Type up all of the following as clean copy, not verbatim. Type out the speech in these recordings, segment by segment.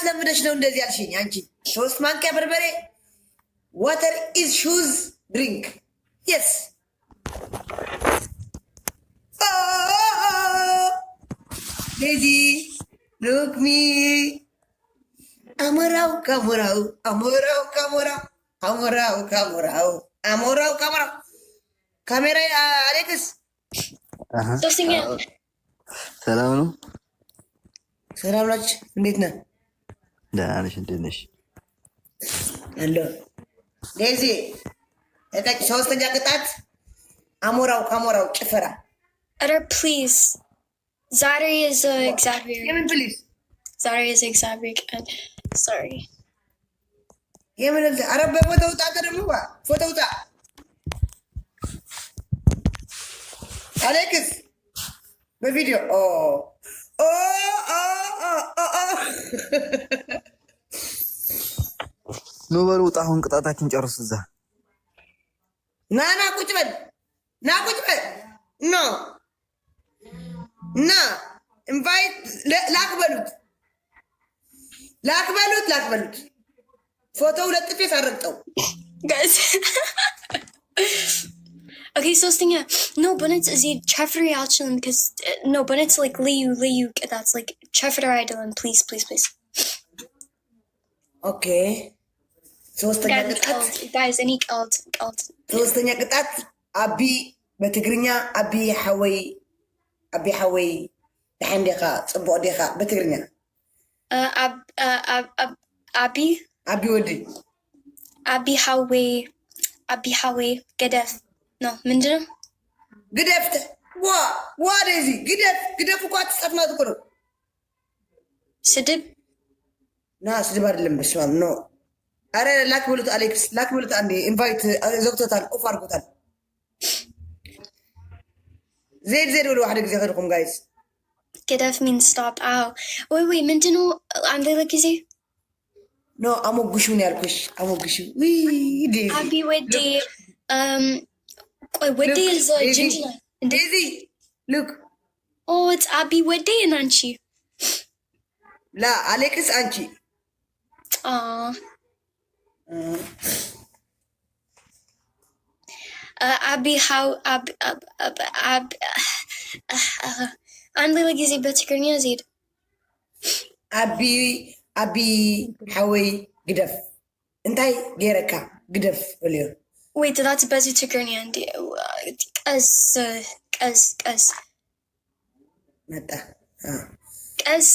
አስለምደሽ ነው እንደዚህ ያልሽኝ አንቺ። 3 ማንኪያ በርበሬ water is shoes drink yes Daisy look me አሞራው ካሞራው አሞራው ካሞራው አሞራው ካሞራው አሞራው ካሞራው ካሜራ አሌክስ ሶስተኛ ሰላም ነው። ሰላም ናችሁ? እንዴት ነህ? ደህና ነሽ? እንዴት ነሽ? አሎ ዴዚ እታች ሶስተኛ ቅጣት አሞራው ካሞራው ጭፈራ። ኧረ ፕሊዝ ዛሬ is እግዚአብሔር የምን ፕሊዝ ዛሬ is እግዚአብሔር ቀን ሶሪ የምን ኧረ በፎቶ ውጣ ደግሞ ፎቶ ውጣ አሌክስ በቪዲዮ ኑ በሉ ውጣ። አሁን ቅጣታችን ጨርሱ። እዛ ና ቁጭ በል ና ቁጭ በል ኖ ና ኢንቫይት ላክበሉት ፎቶው ለጥፌ ሳረግጠው guys okay ሶስተኛ no but it's እዚህ ቸፍሪ አልችልም because no but it's like ልዩ that's like ቸፍሪ አይደለም please okay ሶስተኛ ቅጣት guys እኔ ቀልድ ሶስተኛ ቅጣት አቢ በትግርኛ አቢ ሐወይ ተሐንዲኻ ጽቡቕ ዲኻ በትግርኛ አቢ ወዲ አቢ ሐወይ ገደፍ ነው ምንድነው ግደፍ ዋ ዴዚ ግደፍ እኮ አትጻፍና ትኩር ስድብ ስድብ አይደለም በስማም ኖ አረ ላክ ብሉት አሌክስ ላክ ብሉት አንዴ ኢንቫይት ዘግቶታል ኦፍ አድርጎታል ዜድ ብሎ ዋሕደ ጊዜ ከድኩም ጋይስ ገደፍ ሚን ስቶፕ አው ወይ ምንድነው አንድ ጊዜ ኖ አሞጉሹን ያልኩሽ አሞጉሹ ዴዚ አቢ ወዲ ቆይ ወዲ is ጅንጅና ዴዚ ሉክ it's አቢ ወዲ እና አንቺ ላ አሌክስ አንቺ አቢ how አንድ ሌላ ጊዜ በትግርኛ ዜድ አቢ ሐወይ ግደፍ እንታይ ገይረካ ግደፍ ብልዮ wait that's በዚህ ትግርኛ እንዲ ቀስ መጣ ቀስ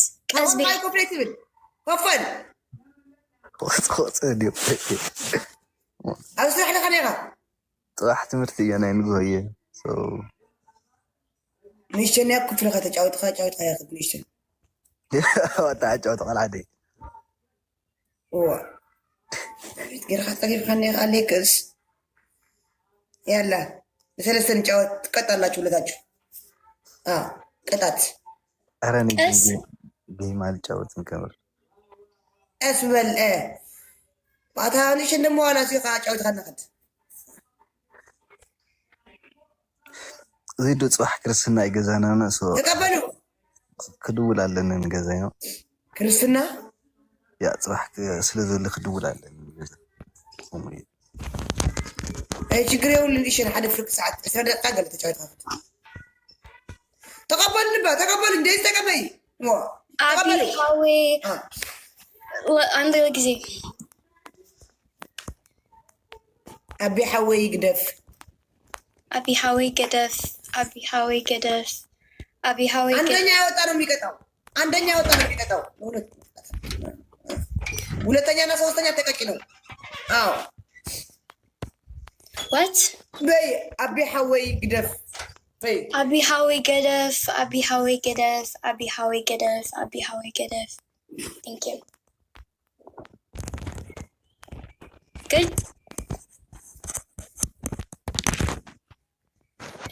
ማይ ኮፕሬቲቭ ኮፈን ዲዮ ኣብ ስራሕ ለኻ ኔኻ ጥራሕ ትምህርቲ እያ ናይ ንግሆ እየ ንሽተን ኣብ ክፍልኻ ተጫወትካ ያክት ንሽተን ወጣ ጫወት ቆልዓደ ጌርካ ፀጊርካ ኔኻ ሌክስ ያላ በሰለስተ ንጫወት ትቀጣላችሁ ሁለታችሁ ቅጣት ኧረ ጌም አልጫወትም ከምር እስበል ማታ ንሽን ደሞ ዋላ ሲኻ ጫወትካ ናኸድ ዘይዶ ፅባሕ ክርስትና ይገዛና ተቀበሉ ክድውል ኣለኒ ንገዛይ ነው ክርስትና ያ ፅባሕ ስለዘለ ክድውል ኣለኒ ገዛ ችግር የውል እንዲሽን ሓደ ፍርቂ ሰዓት 10 ደቂቃ ገለ ተጫወትካ ተቀበሉ እንደዚህ ተቀበይ አቢ ሐወይ አንድ ጊዜ አቢ ሐወይ ግደፍ አቢ ሐወይ ገደፍ አንደኛ ያወጣ ነው የሚቀጣው ሁለተኛና ሶስተኛ ተቀቂ ነው what በይ አቢ ሐወይ ግደፍ በይ አቢ ሐወይ ገደፍ thank you good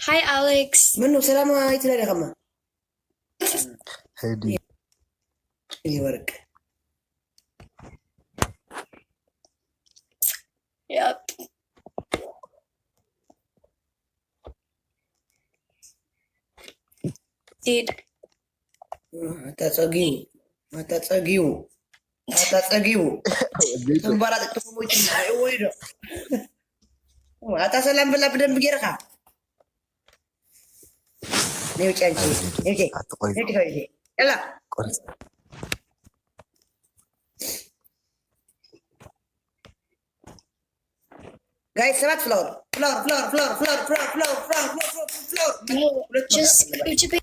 hi Alex منو سلام يتلاقي خما هدي ورق yep dude አታጸጊው أتصدقوا تنبارات تقوموا وينو أتصلم بالله بدم بجرخة نيجي نيجي نيجي يلا guys سمعت فلور No, just Ujibwe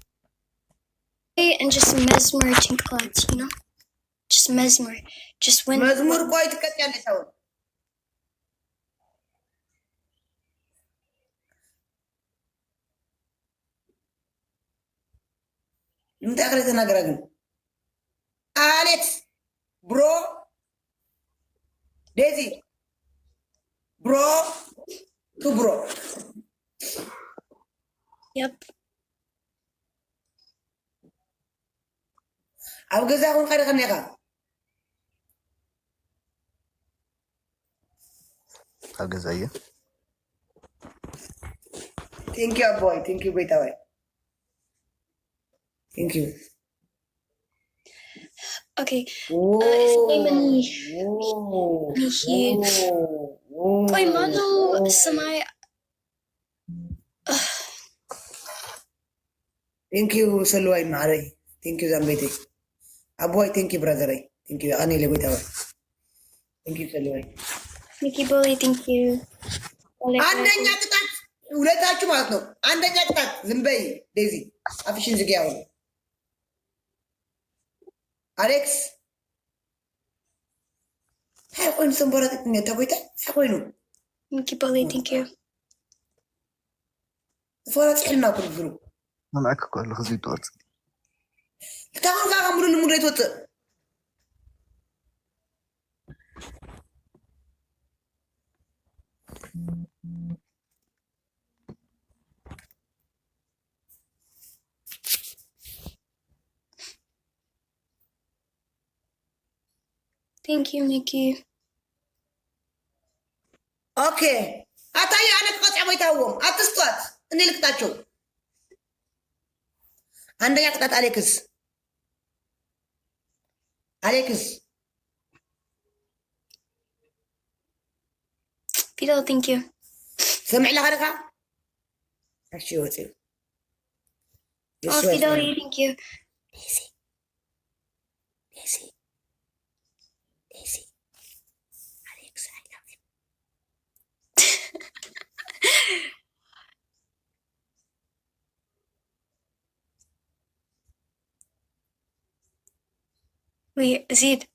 and just Mesmer Tinklats, you know? Just Mesmer. Just when. مزمور كويس كتير نسوي انت اخرت نقرا أليكس برو ديزي برو تو برو Yep. أو جزاهم خير خنيقة الجزائية thank you boy thank you بيتا boy thank you Okay. oh Oi, mano, samai. thank you سلوى معري thank you زمبيتي أبوي thank you brother thank you أنا اللي بيتا boy thank you سلوى Mickey Bully, thank you. አንደኛ ቅጣት ሁለታችሁ ማለት ነው አንደኛ ቅጣት ዝም በይ ዴዚ አፍሽን ዝጊ ያው አሌክስ ሃይቆን ሰንበራት ተቆይታ ሃይቆይኑ Mickey Bully, thank you. ፈራት ሕልና ኩሉ ዝሩ معك كل خزي توت ታውን ጋር ሙሉ ሙሉ ይተወጥ Thank you, Mickey. Okay. أتاي أنا قطع بيتهم أتستوات إني لك تاچو عندنا قطعت أليكس Fidel, thank you. سمع لها ركا أشي وتي Oh, Fidel, thank you. Daisy Alex I love you Wait, Zid.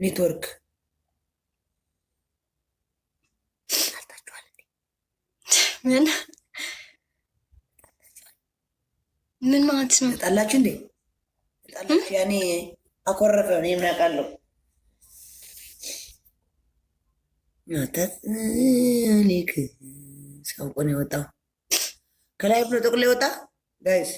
نتورك من ما تسمع. طلعتش እንዴ طلعتش يعني አኮረፈ ነው የሚያቃለው ናታት ሊክ ሳውቆ ነው የወጣው ከላይ ብሎ ጥቅሎ የወጣ ጋይስ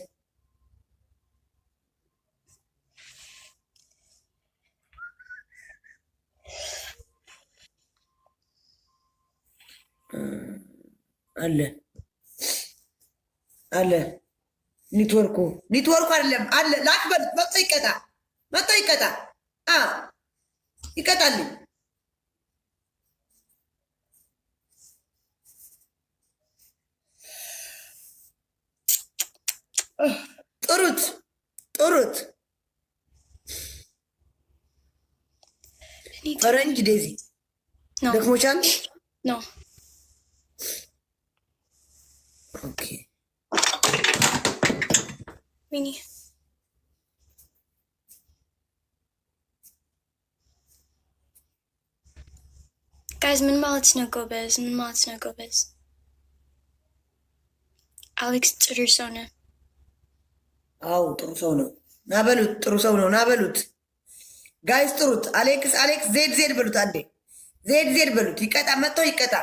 አለ ኔትወርኩ አይደለም አለ ላክበል መጥቶ ይቀጣ ይቀጣልኝ ጥሩት ፈረንጅ ዴዚ ደክሞቻል No. Okay. Winnie. Guys, min malet's no go biz. Alex Tsursona. አው ጥሩ ሰው ነው ናበሉት ጋይስ ጥሩት አሌክስ ዜድ በሉት አንዴ ዜድ በሉት ይቀጣ መጥቶ ይቀጣ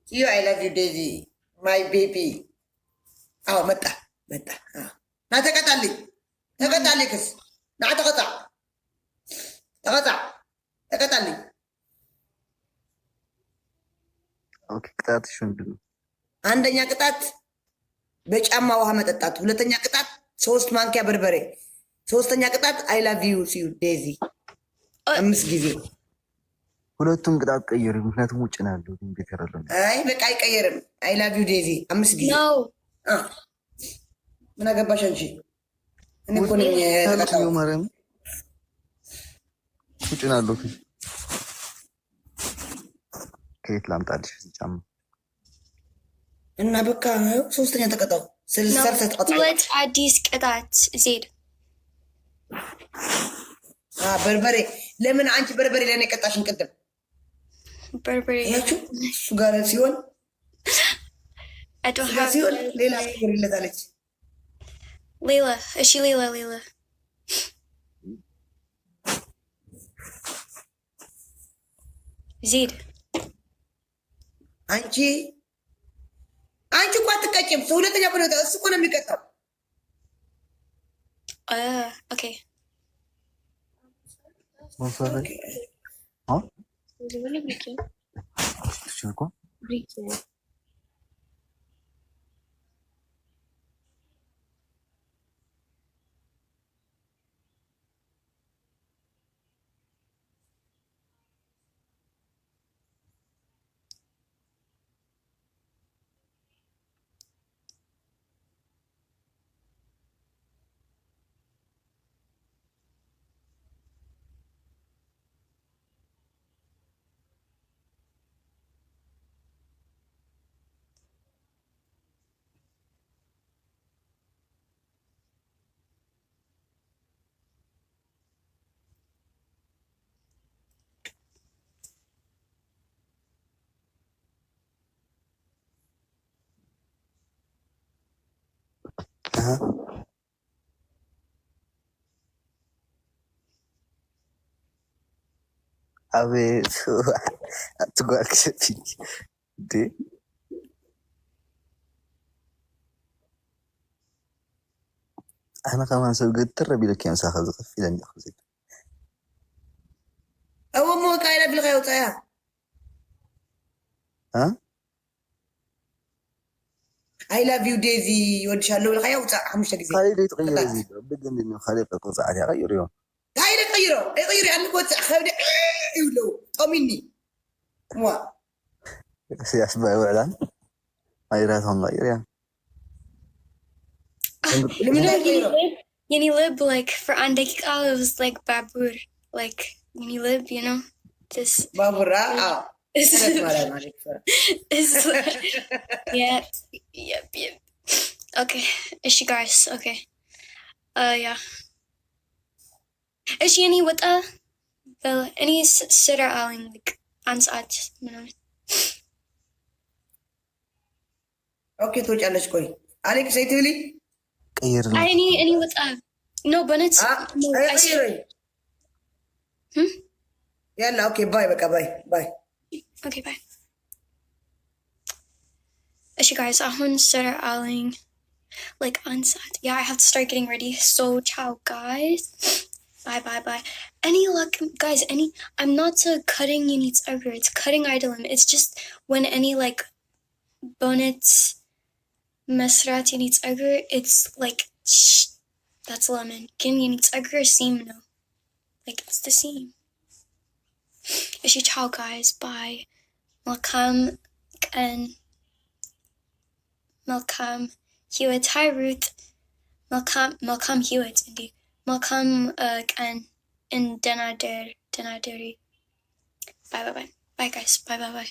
ዩ አይ ላቭ ዩ ዴዚ ማይ ቤቢ አው መጣ ና ተቀጣልኝ ክስ ና ተቀጣልኝ ኦኬ ቅጣትሽ ምንድን ነው? አንደኛ ቅጣት በጫማ ውሃ መጠጣት፣ ሁለተኛ ቅጣት 3 ማንኪያ በርበሬ። ሶስተኛ ቅጣት አይ ላቭ ዩ ሲዩ ዴዚ 5 ጊዜ። ሁለቱም ቅጣት ቀይሩ፣ ምክንያቱም ውጭ ነው ያለው። ቤት ያለው አይ በቃ አይቀየርም። አይ ላቭ ዩ ዴዚ 5 ጊዜ። ምን አገባሽ አንቺ? እኔ እኮ ነኝ ተቀጣው። ማርያም ውጭ ነው ያለው። ከየት ላምጣልሽ ጫማ? እና በቃ ሶስተኛ ተቀጣው። ስለሰርሰት ቀጣው። ሁለት አዲስ ቅጣት ዜድ በርበሬ። ለምን አንቺ በርበሬ ለኔ ቀጣሽን? ቅድም በርበሬ ያችሁ እሱ ጋር ሲሆን ሲሆን ሌላ ነገር ይለታለች። ሌላ እሺ፣ ሌላ ዜድ አንቺ እኮ አትቀጭም። ሁለተኛ ብሎ እሱ እኮ ነው የሚቀጣው። ኦኬ አቤት አትጓልክሽብኝ እንዴ! أنا كمان سوي قلت ترى بيلك يا مساخ زقف إلى أن يأخذ أو مو كاينة بالغيوط يا ها I love you Daisy ودشالو بالغيوط 5 ጊዜ خليلي تغير زي بدل إنه خليك توزع عليها غير يوم هاي غيره عندك وزع خلي يولو طمني مو سياسة وإعلان غيراتهم غير يعني يعني lib like for andekika it was like babur like yani lib, you know, this babur yep okay is she guys okay yeah is she any what any sitter aling like ansat you know okay to challenge koi Alex say to me any what's no but it's no, yeah okay bye bye okay bye you guys ahun started aling like unsat yeah I have to start getting ready so ciao guys bye any luck guys any I'm not cutting units ever it's cutting idolum it's just when any like bonnets mesrat units ever it's like that's lemon can units ever seam no like it's the seam ciao guys bye welcome and welcome Hewitt hi Ruth welcome Hewitt indeed welcome and in Denaderi bye guys bye